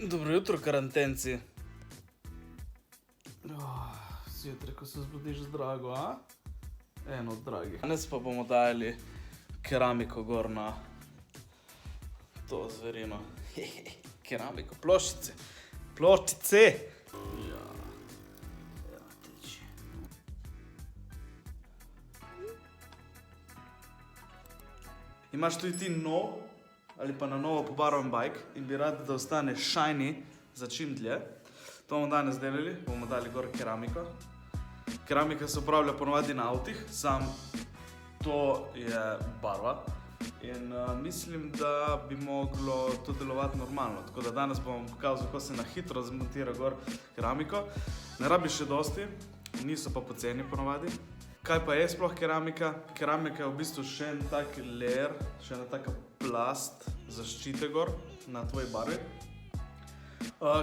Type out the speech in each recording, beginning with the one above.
Dobro jutro, karantenci. Zjutraj, ko se zbudiš drago, a? Eno od dragih. Danes pa bomo dali keramiko gor na to zverino. Keramiko, ploščice. Ploščice! Ja, teči. Imaš tudi ti nov ali pa na novo pobarvan bike in bi rad, da ostane shiny za čim dlje. To bomo danes delali, bomo dali gor keramiko. Keramika se uporablja ponovadi na avtih, sam to je barva. In mislim, da bi moglo to delovati normalno. Tako da danes bom pokazal, kako se na hitro zmontira gor keramiko. Ne rabiš še dosti, niso pa poceni ponovadi. Kaj pa je sploh keramika? Keramika je v bistvu še en tak layer, še ena taka plast zaščite gor na tvoji barvi,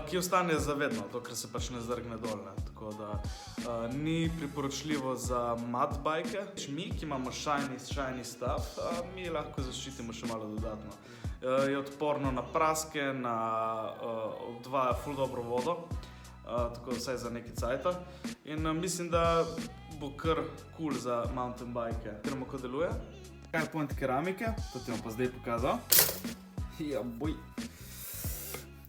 ki ostane zavedno, dokler se pač ne zdrgne dol. Tako da ni priporočljivo za mat bajke. Mi, ki imamo shiny stuff, mi lahko zaščitimo še malo dodatno. Je odporno na praske, odvaja ful dobro vodo, tako vsaj za neki cajta. In mislim, da bo kar cool za mountain bike. Gremo, ko deluje. Kaj je point keramike? To ti bom pa zdaj pokazal. Ja, boj.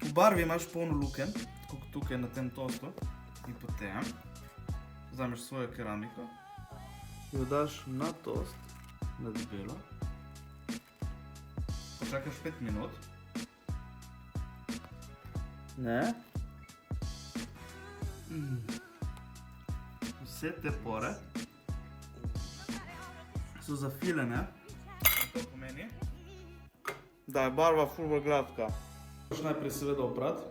V barvi imaš polno luken, tako tukaj na tem tostu. In potem vzameš svojo keramiko, jo daš na tost, na debelo. Počakaš 5 minut. Ne? Vse te pore so zafilene. To pomeni, da je barva ful bolj gladka. Moraš najprej seveda oprati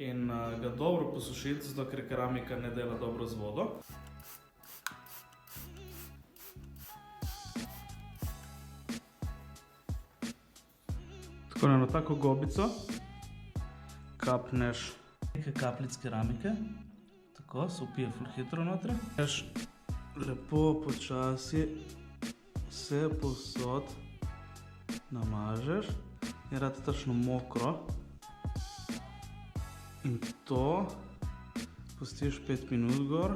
in ga dobro posušiti, zato ker keramika ne dela dobro z vodo. Tako na eno tako gobico kapneš nekaj kapljic keramike. Tako, se upije ful hitro notri. Lepo počasi vse povsod namažeš in rad tačno mokro. In to pustiš 5 minut gor.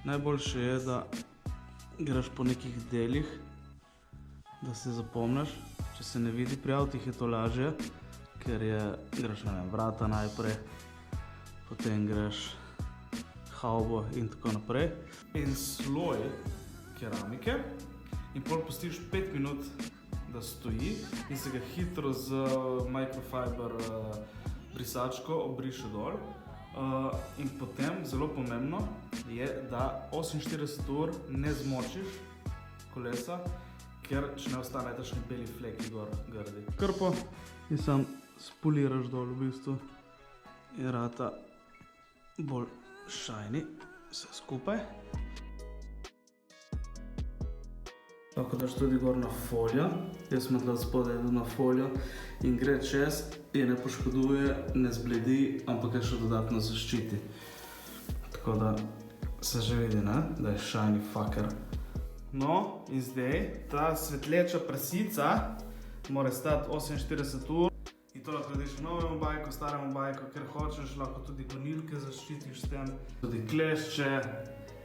Najboljše je, da greš po nekih delih, da se zapomniš. Če se ne vidi pri avtih, je to lažje, ker greš na vrata najprej, potem greš haubo in tako naprej. En sloj keramike in pol pustiš 5 minut, da stoji in se ga hitro z microfiber brisačko obriše dol. In potem, zelo pomembno, je, da 48 ur ne zmočiš kolesa, ker če ne ostane takšni beli fleki gor grdi. Krpo in sam spoliraš dol v bistvu in rata bolj shiny vse skupaj. Lahko daš tudi gor na folijo. Jaz sem tle spodaj na folijo in gre čez in ne poškoduje, ne zbledi, ampak je še dodatno zaščiti. Tako da se že vidi, da je shiny fucker. No, in zdaj ta svetleča prasica mora stati 48 ur. In to lahko narediš novemu bajku, staremu bajku, ker hočeš, lahko tudi gonilke zaščitiš s tem, tudi klešče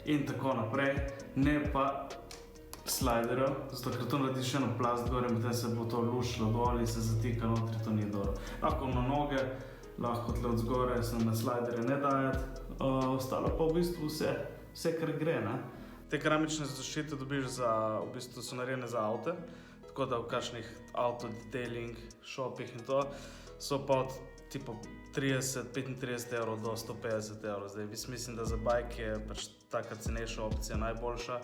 in tako naprej, ne pa sliderov, zato ker to narediš eno plast gor in potem se bo to lušilo dol in se zatika notri, to ni dobro. Lahko na noge, lahko tle od zgore se na slidere ne dajati, ostalo pa v bistvu vse kar gre. Te keramične zaščite dobiš v bistvu so narejene za avte, tako da v kakšnih auto detailing shopih in to so pa od tipo 30-35 evrov do 150 evrov. Zdaj mislim, da za bike je pač taka cenejša opcija najboljša.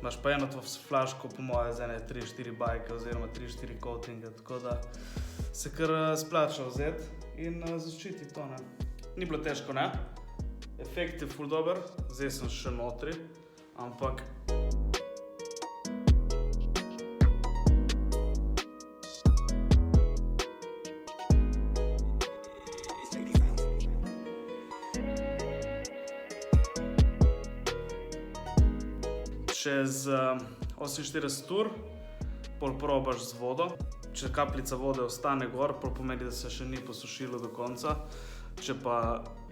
Imaš pa eno flaško po moje za ene 3-4 bajke oziroma 3-4 coatinge, tako da se kar splača vzeti in zaščiti to. Ni bilo težko, ne? Efekt je ful dober, zdaj sem še notri, ampak čez 48 ur pol probaš z vodo. če kapljica vode ostane gor, pomeni, da se še ni posušilo do konca. Če pa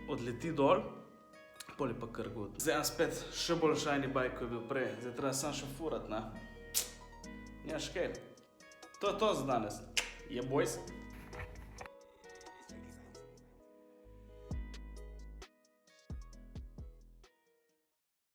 odleti dol, pol je pa kar good. Zdaj imam spet še bolj shiny bike, kot je bil prej. Zdaj treba sam še furat, ne? Nimaš kaj. To je to za danes. Je boys.